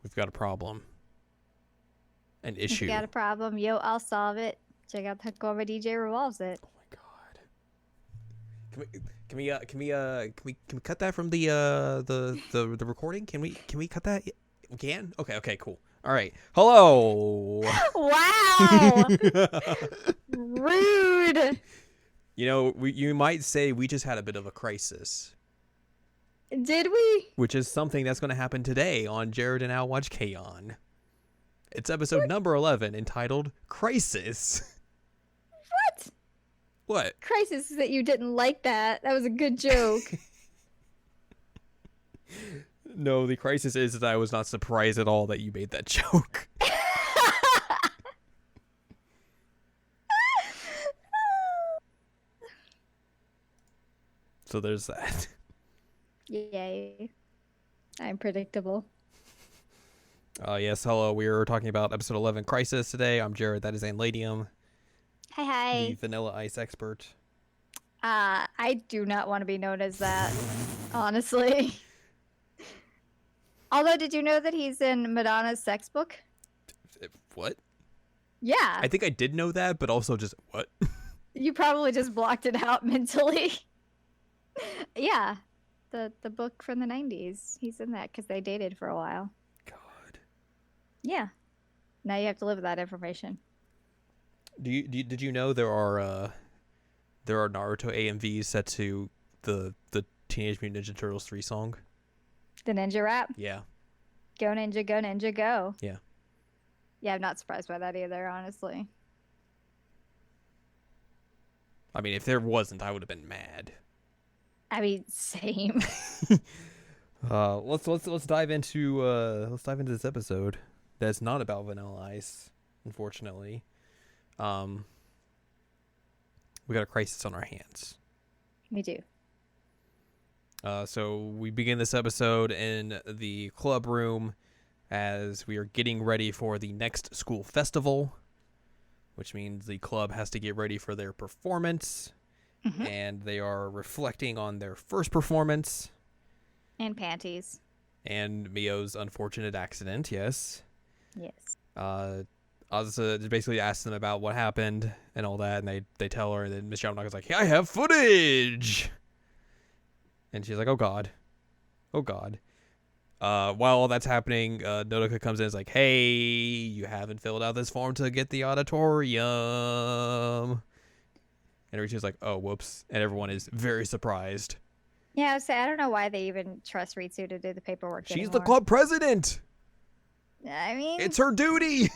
We've got a problem. An If issue. you got a problem, yo, I'll solve it. Check out the Cobra DJ Revolves It. Oh my god. Can we cut that from the recording? Can we cut that? We can? Okay, cool. All right. Hello. Wow! Rude! You might say we just had a bit of a crisis, Did we? which is something that's going to happen today on Jared and Al Watch K-On! It's episode number 11 entitled Crisis. What? What? Crisis is that you didn't like that. That was a good joke. No, the crisis is that I was not surprised at all that you made that joke. So there's that. Yay. I'm predictable. Yes, hello. We are talking about episode 11 Crisis today. I'm Jared. That is Anladium, Hi. the Vanilla Ice expert. I do not want to be known as that, honestly. Although, did you know that he's in Madonna's sex book? What? Yeah. I think I did know that, but also just what? You probably just blocked it out mentally. Yeah. The book from the 90s. He's in that because they dated for a while. God. Yeah. Now you have to live with that information. Did you know there are Naruto AMVs set to the Teenage Mutant Ninja Turtles 3 song? The ninja rap. Yeah. Go ninja, go ninja, go. Yeah. Yeah, I'm not surprised by that either, honestly. I mean, if there wasn't, I would have been mad. I mean, same. Let's dive into this episode. That's not about Vanilla Ice, unfortunately. We got a crisis on our hands. We do. So we begin this episode in the club room as we are getting ready for the next school festival, which means the club has to get ready for their performance. Mhm. And they are reflecting on their first performance. And panties. And Mio's unfortunate accident, yes. Yes. Azusa basically asks them about what happened and all that, and they tell her, and then Miss Yamanaka's like, hey, I have footage! And she's like, oh god. Oh god. While all that's happening, Nodoka comes in and is like, hey, you haven't filled out this form to get the auditorium. And Richu's like, oh, whoops. And everyone is very surprised. Yeah, I don't know why they even trust Ritsu to do the paperwork She's anymore. the club president! I mean, It's her duty!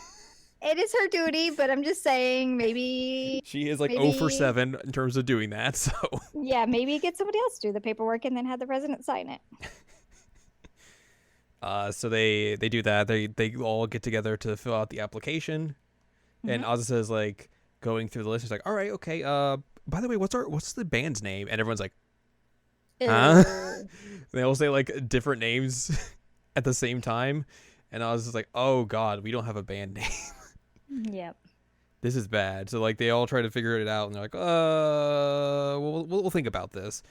it is her duty, but I'm just saying maybe... She is like maybe, 0 for 7 in terms of doing that, so... Yeah, maybe get somebody else to do the paperwork and then have the president sign it. So they do that. They all get together to fill out the application. And Azusa is like going through the list. She's like, all right, okay. By the way, what's the band's name? And everyone's like, huh? They all say like different names at the same time. And I was just like, oh god, we don't have a band name. Yep. This is bad. So like they all try to figure it out, and they're like, we'll think about this.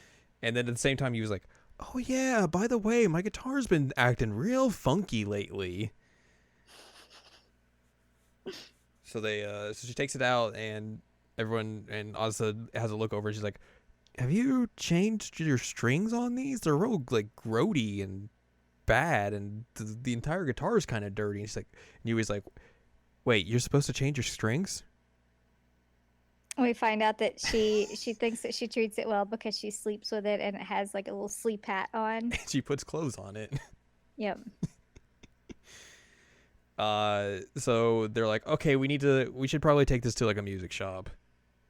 And then at the same time, he was like, oh yeah, by the way, my guitar's been acting real funky lately. So so she takes it out, and everyone and Asa has a look over. And she's like, have you changed your strings on these? They're real like grody and bad, and the entire guitar is kind of dirty. And she's like, and Yui's like, wait, you're supposed to change your strings? We find out that she thinks that she treats it well because she sleeps with it and it has like a little sleep hat on. And she puts clothes on it. Yep. So they're like, okay, we should probably take this to like a music shop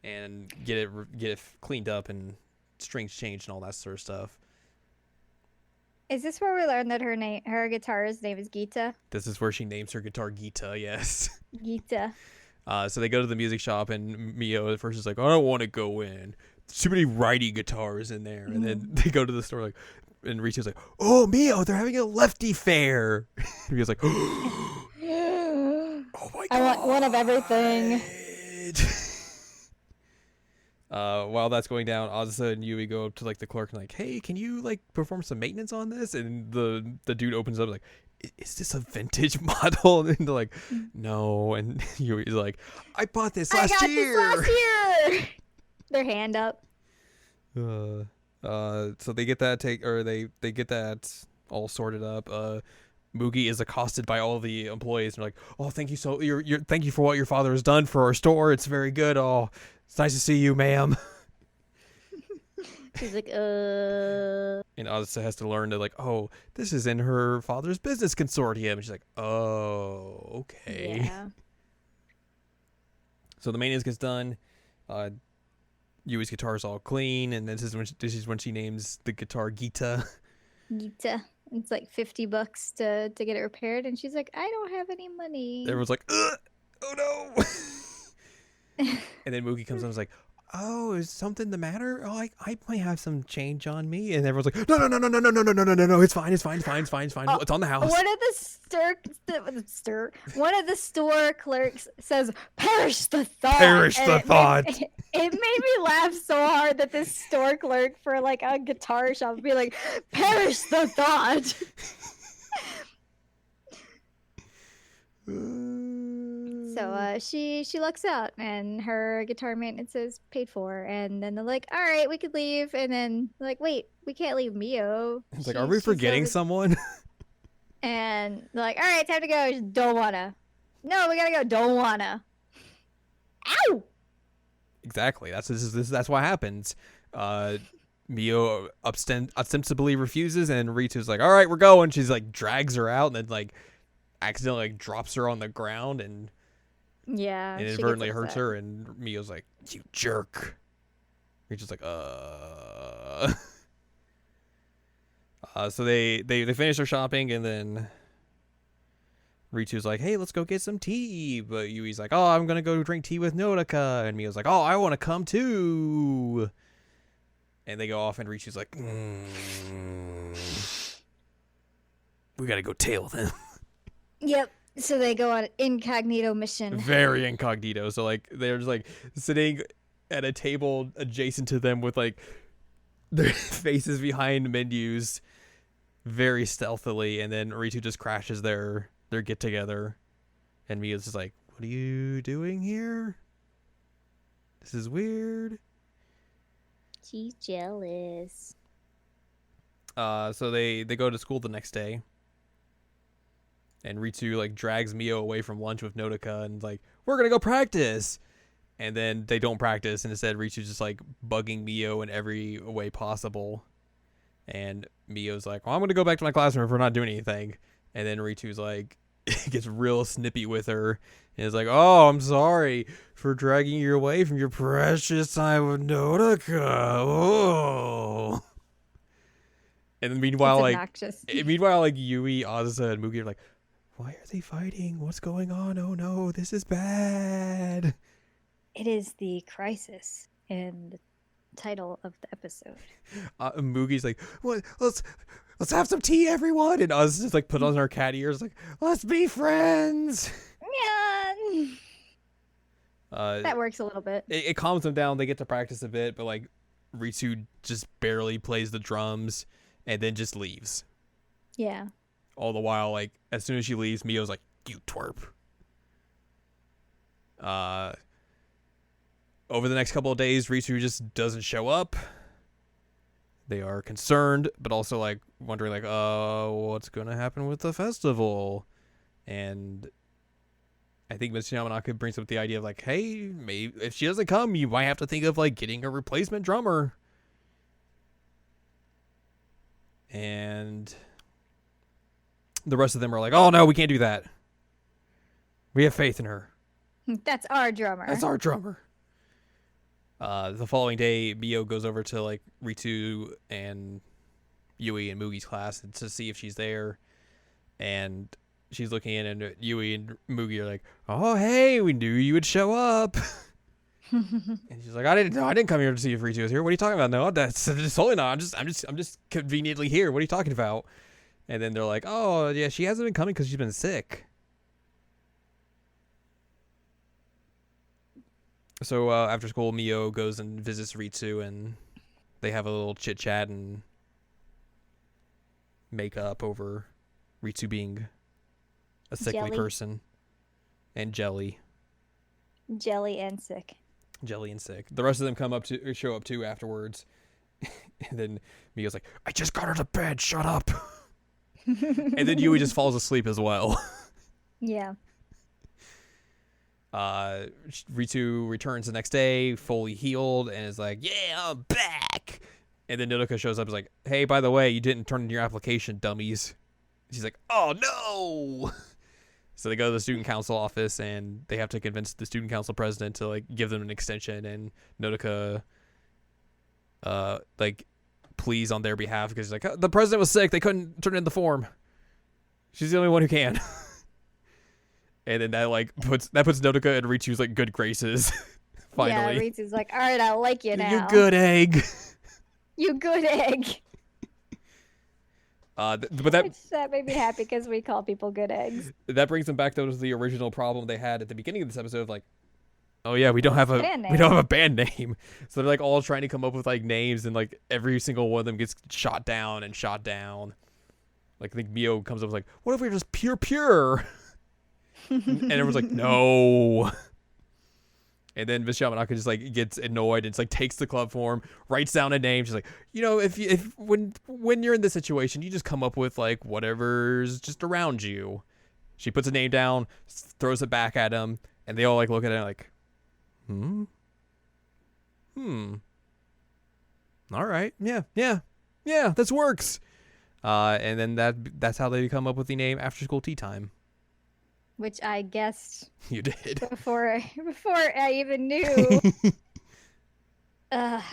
and get it cleaned up and strings changed and all that sort of stuff. Is this where we learn that her guitarist's name is Gita? This is where she names her guitar Gita, yes. Gita. So they go to the music shop, and Mio at first is like, I don't want to go in. There's too many righty guitars in there. And then they go to the store, like, and Richu's like, oh, Mio, they're having a lefty fair. And Mio's like, oh my god. I want one of everything. While that's going down, Azusa and Yui go up to like the clerk and like, hey, can you like perform some maintenance on this? And the dude opens up like, is this a vintage model? And they're like, no. And Yui's like, I bought this last year. This last year. Their hand up. So they get that they get that all sorted up. Mugi is accosted by all the employees and they're like, oh, thank you thank you for what your father has done for our store. It's very good. Oh, it's nice to see you, ma'am. She's like, And Azusa has to learn that, like, oh, this is in her father's business consortium. And she's like, oh, okay. Yeah. So the maintenance gets done. Yui's guitar is all clean, and this is when she names the guitar Gita. Gita. It's like $50 to get it repaired, and she's like, I don't have any money. Everyone's like, ugh, oh no. And then Mugi comes up and is like, oh, is something the matter? Oh, I might have some change on me. And everyone's like, no, it's fine, it's fine. Oh, It's on the house. One of the store clerks says, perish the thought. Perish the thought. It made me laugh so hard that this store clerk for like a guitar shop would be like, perish the thought. So she looks out and her guitar maintenance is paid for, and then they're like, all right, we could leave, and then they're like, wait, we can't leave Mio. It's like, are we forgetting someone? And they're like, all right, time to go. She's, don't wanna. No, we gotta go. Don't wanna. Ow! Exactly. That's what happens. Mio ostensibly refuses, and Ritu's like, all right, we're going. She's like drags her out and then like accidentally like drops her on the ground and Yeah. and she inadvertently gets hurts upset. her, and Mio's like, you jerk. Ritu's like, so they finish their shopping, and then Ritu's like, hey, let's go get some tea. But Yui's like, oh, I'm going to go drink tea with Nodoka. And Mio's like, oh, I want to come too. And they go off, and Ritu's like, we got to go tail them. Yep. So they go on an incognito mission. Very incognito. So, like, they're just, like, sitting at a table adjacent to them with, like, their faces behind menus very stealthily. And then Ritu just crashes their get-together. And Mia's just like, what are you doing here? This is weird. She's jealous. So they go to school the next day. And Ritu, like, drags Mio away from lunch with Nodoka and, like, we're going to go practice. And then they don't practice. And instead, Ritu's just, like, bugging Mio in every way possible. And Mio's like, well, I'm going to go back to my classroom if we're not doing anything. And then Ritu's like, gets real snippy with her. And is like, oh, I'm sorry for dragging you away from your precious time with Nodoka. Oh. And then meanwhile, like Yui, Azusa, and Mugi are like, why are they fighting? What's going on? Oh no, this is bad. It is the crisis in the title of the episode. Mugi's like, what? Let's have some tea, everyone. And Azusa's just like put on her cat ears, like, let's be friends. Yeah. That works a little bit. It calms them down. They get to practice a bit, but like Ritu just barely plays the drums and then just leaves. Yeah. All the while, like, as soon as she leaves, Mio's like, you twerp. Over the next couple of days, Ritu just doesn't show up. They are concerned, but also, like, wondering, like, what's going to happen with the festival? And I think Ms. Yamanaka brings up the idea of, like, hey, maybe if she doesn't come, you might have to think of, like, getting a replacement drummer. And the rest of them are like, oh, no, we can't do that. We have faith in her. That's our drummer. That's our drummer. The following day, Mio goes over to, like, Ritu and Yui and Mugi's class to see if she's there. And she's looking in, and Yui and Mugi are like, oh, hey, we knew you would show up. And she's like, I didn't come here to see if Ritu was here. What are you talking about? No, that's totally not. I'm just conveniently here. What are you talking about? And then they're like, oh, yeah, she hasn't been coming because she's been sick. So after school, Mio goes and visits Ritsu, and they have a little chit-chat and make up over Ritsu being a sickly Jelly. person, and Jelly. Jelly and sick. Jelly and sick. The rest of them show up too afterwards. And then Mio's like, I just got her to bed, shut up. And then Yui just falls asleep as well. Yeah. Ritu returns the next day, fully healed, and is like, yeah, I'm back. And then Nodoka shows up and is like, hey, by the way, you didn't turn in your application, dummies. She's like, oh, no. So they go to the student council office, and they have to convince the student council president to, like, give them an extension, and Nodoka, please on their behalf, because she's like, the president was sick, they couldn't turn in the form. She's the only one who can. And then that puts Nodoka in Richu's like good graces. Finally. Yeah, Ritu's like, all right, I like you now. You good egg. You good egg. But that made me happy because we call people good eggs. That brings them back though to the original problem they had at the beginning of this episode of like, oh yeah, we don't have a band name. So they're like all trying to come up with like names, and like every single one of them gets shot down. Like I think Mio comes up with like, what if we we're just pure? And everyone's like, no. And then Miss Yamanaka just like gets annoyed and it's like takes the club form, writes down a name. She's like, you know, when you're in this situation, you just come up with like whatever's just around you. She puts a name down, throws it back at him, and they all like look at it like, all right, yeah, this works. And then that's how they come up with the name After School Tea Time. Which I guessed you did before I even knew. That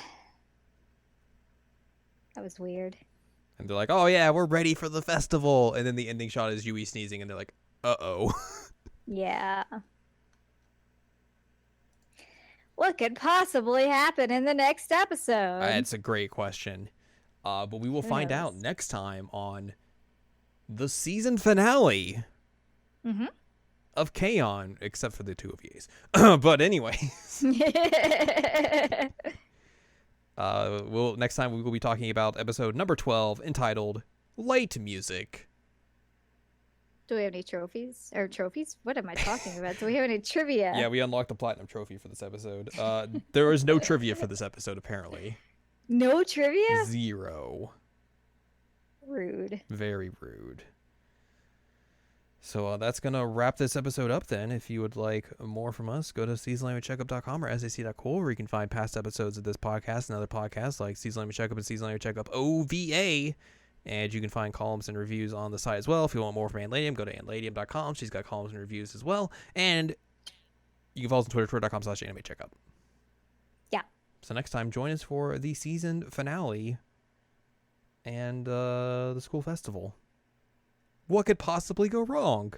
was weird. And they're like, "Oh yeah, we're ready for the festival." And then the ending shot is Yui sneezing, and they're like, "Uh-oh." Yeah. What could possibly happen in the next episode? It's a great question, but we will find out next time on the season finale. Mm-hmm. Of K-On!, except for the two OVAs. But anyway. Next time we will be talking about episode number 12, entitled Light Music. Do we have any trophies? Or trophies? What am I talking about? Do we have any trivia? Yeah, we unlocked a platinum trophy for this episode. There is no trivia for this episode, apparently. No trivia? 0. Rude. Very rude. So that's going to wrap this episode up then. If you would like more from us, go to seasonlanguagecheckup.com or sac.cool, where you can find past episodes of this podcast and other podcasts like Season Language Checkup and Season Language Checkup OVA. And you can find columns and reviews on the site as well. If you want more from Ann Ladium, go to annladium.com. She's got columns and reviews as well. And you can follow us on Twitter, twitter.com/animecheckup. Yeah. So next time, join us for the season finale and the school festival. What could possibly go wrong?